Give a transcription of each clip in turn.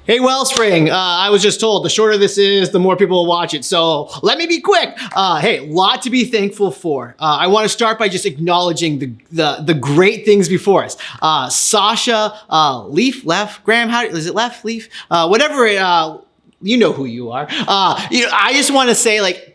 Hey, Wellspring, I was just told the shorter this is, the more people will watch it. So let me be quick. Hey, lot to be thankful for. I want to start by just acknowledging the great things before us. Sasha, Graham, is it Leaf? Whatever, you know who you are. I just want to say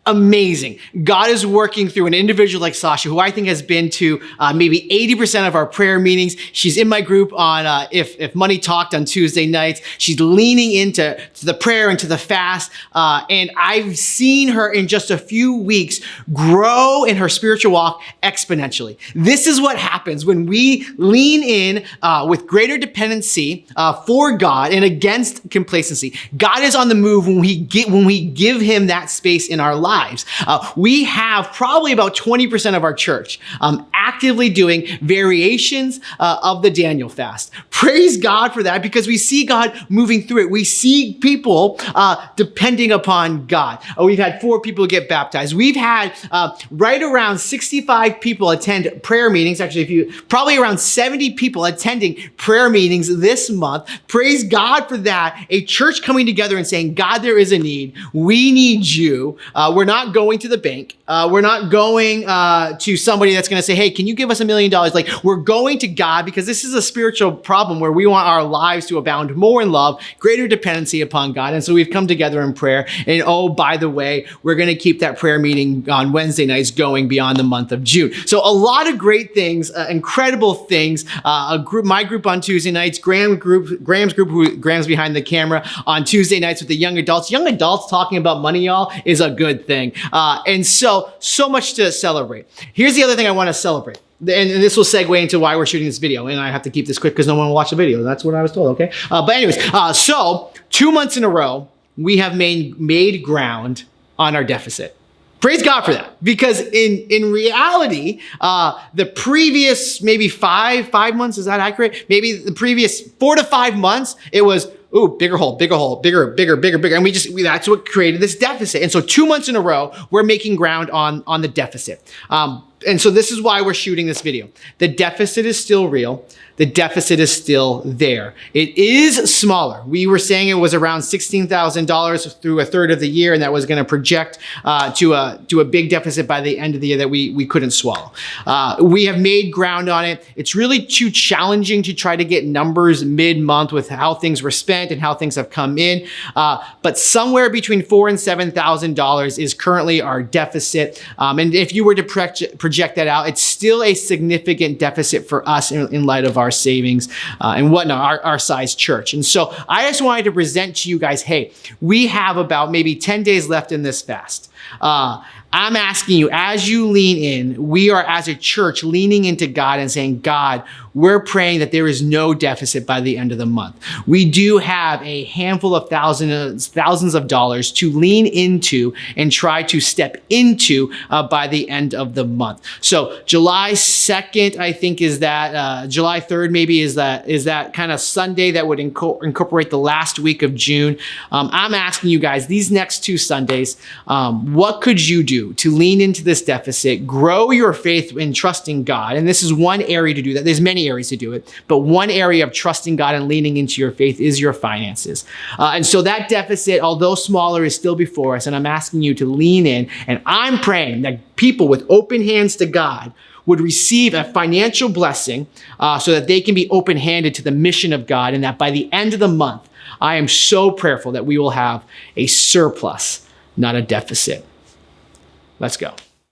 amazing. God is working through an individual like Sasha, who I think has been to maybe 80% of our prayer meetings. She's in my group on If Money Talked on Tuesday nights. She's leaning into the prayer and to the fast. And I've seen her in just a few weeks grow in her spiritual walk exponentially. This is what happens when we lean in with greater dependency for God and against complacency. God is on the move when we give him that space in our lives. We have probably about 20% of our church actively doing variations of the Daniel fast. Praise God for that, because we see God moving through it. We see people depending upon God. We've had 4 people get baptized. We've had right around 65 people attend prayer meetings. Actually, probably around 70 people attending prayer meetings this month. Praise God for that. A church coming together and saying, God, there is a need. We need you. We're not going to the bank. We're not going to somebody that's going to say, hey, can you give us $1 million? We're going to God, because this is a spiritual problem where we want our lives to abound more in love, greater dependency upon God. And so we've come together in prayer. And oh, by the way, we're going to keep that prayer meeting on Wednesday nights going beyond the month of June. So a lot of great things, incredible things. My group on Tuesday nights, Graham's group, Graham's behind the camera on Tuesday nights with the young adults. Young adults talking about money, y'all, is a good thing. And so much to celebrate. Here's the other thing I want to celebrate. And this will segue into why we're shooting this video. And I have to keep this quick because no one will watch the video. That's what I was told, okay? But anyways, so 2 months in a row, we have made ground on our deficit. Praise God for that. Because in reality, the previous maybe five months, is that accurate? Maybe the previous 4 to 5 months, it was, ooh, bigger hole, bigger. And that's what created this deficit. And so 2 months in a row, we're making ground on the deficit. And so this is why we're shooting this video. The deficit is still real. The deficit is still there. It is smaller. We were saying it was around $16,000 through a third of the year, and that was going to project to a big deficit by the end of the year that we couldn't swallow. We have made ground on it. It's really too challenging to try to get numbers mid-month with how things were spent and how things have come in. But somewhere between $4,000 and $7,000 is currently our deficit. And if you were to project that out, it's still a significant deficit for us in light of our savings and whatnot, our size church. And so I just wanted to present to you guys, hey, we have about maybe 10 days left in this fast. I'm asking you, as you lean in, we are as a church leaning into God and saying, God, we're praying that there is no deficit by the end of the month. We do have a handful of thousands of dollars to lean into and try to step into by the end of the month. So July 2nd, I think is that, July 3rd maybe is that kind of Sunday that would incorporate the last week of June. I'm asking you guys, these next 2 Sundays, what could you do to lean into this deficit, grow your faith in trusting God? And this is one area to do that. There's many areas to do it, but one area of trusting God and leaning into your faith is your finances. And so that deficit, although smaller, is still before us. And I'm asking you to lean in, and I'm praying that people with open hands to God would receive a financial blessing so that they can be open-handed to the mission of God, and that by the end of the month, I am so prayerful that we will have a surplus, not a deficit. Let's go.